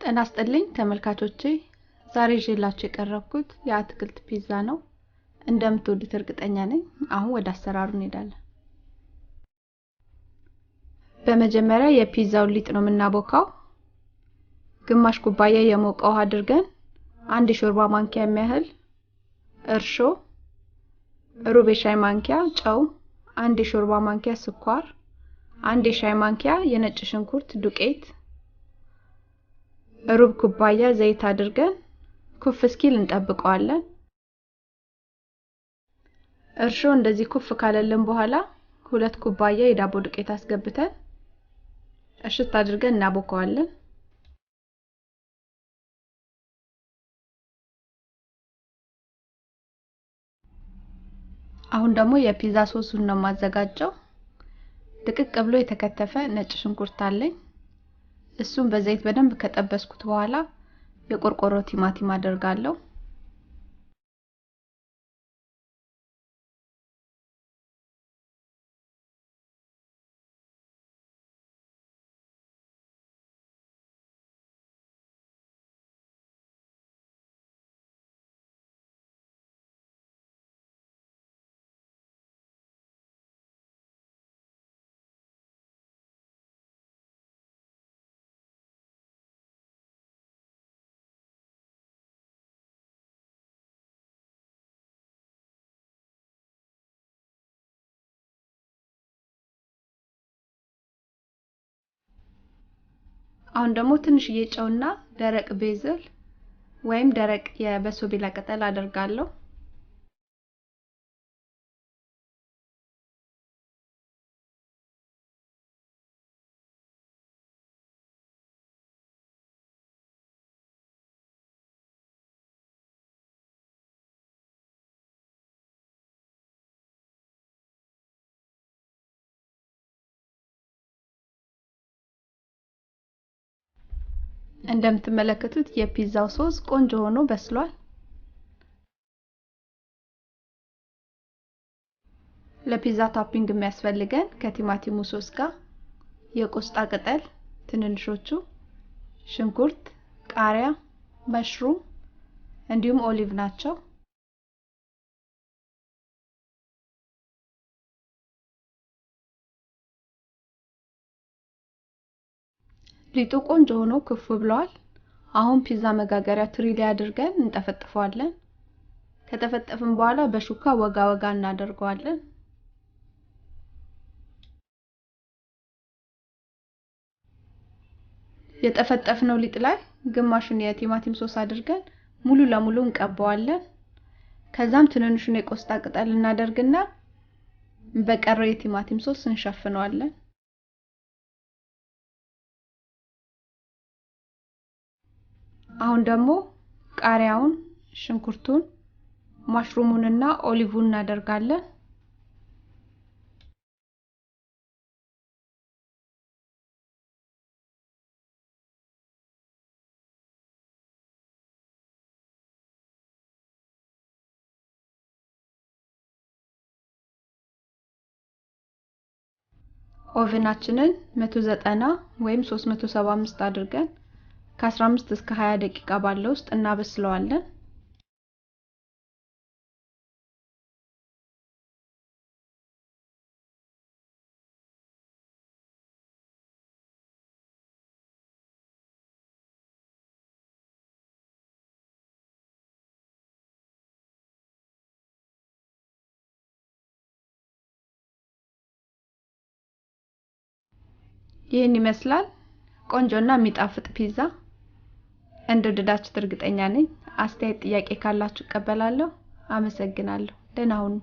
ጤና ይስጥልኝ ተመልካቾቼ ዛሬ ይዤላችሁ የቀረብኩት የአትክልት ፒዛ ነው እንደምትወዱት እርግጠኛ ነኝ አሁን ወደ አሰራሩ እንሄዳለን በመጀመሪያ የፒዛውን ሊጥ ነው የምናቦካው ግማሽ ኩባያ የሞቀ ውሃ አድርገን አንድ ሾርባ ማንኪያ የሚያህል እርሾ ሩብ ሻይ ማንኪያ ጨው አንድ ሾርባ ማንኪያ ስኳር አንድ ሻይ ማንኪያ የነጭ ሽንኩርት ዱቄት ሩብ ኩባያ ዘይት አድርገን ኩፍ እስኪል እንጠብቀዋለን እርሾ እንደዚህ ኩፍ ካለልን በኋላ 2 ኩባያ የዳቦ ዱቄት አስገብተን እሽት አድርገን እናቦካዋለን አሁን ደግሞ የፒዛ ሶሱን ነው ማዘጋጀው ድቅቅ ብሎ የተከተፈ ነጭ ሽንኩርት አለኝ እሱን በዘይት በደንብ ከጠበስኩት በኋላ የቆርቆሮ ቲማቲም አደርጋለሁ አሁን ደግሞ ትንሽዬ ጨውና ደረቅ ቤዝል ወይም ደረቅ የበሶቢላ ቅጠል አደርጋለሁ እንደምትመለከቱት የፒዛው ሶስ ቆንጆ ሆኖ በስሏል ለፒዛ ቶፒንግ የሚያስፈልገን ከቲማቲሙ ሶስ ጋር የቆስጣ ቅጠል ትንንሾቹ ሽንኩርት ቃሪያ መሽሩም እንዲሁም ኦሊቭ ናቸው ሊጡ ቆንጆ ሆኖ ክፍ ብሏል አሁን ፒዛ መጋገሪያ ትሪ ላይ አድርገን እንጠፈጥፈዋለን ከተፈጠፈን በኋላ በሹካ ወጋ ወጋ እናደርገዋለን የጠፈጠፍነው ሊጥ ላይ ግማሹን የቲማቲም ሶስ አድርገን ሙሉ ለሙሉ እንቀባዋለን ከዛም ትንንሹን የቆስጣ ቅጠል እናደርግና በቀረው የቲማቲም ሶስ እንሸፍነዋለን አሁን ደግሞ ቃሪያውን ሽንኩርቱን ማሽሩሙንና ኦሊቭን እናደርጋለን ኦቨናችንን 190 ወይም 375 አድርገን ከ15 እስከ 20 ደቂቃ ባለው ውስጥ እናበስለዋለን ይሄን ይመስላል ቆንጆና የሚጣፍጥ ፒዛ እንደወደዳችሁት እርግጠኛ ነኝ አስተያየት ጥያቄ ካላችሁ እቀበላለሁ አመሰግናለሁ ደህና ሁኑ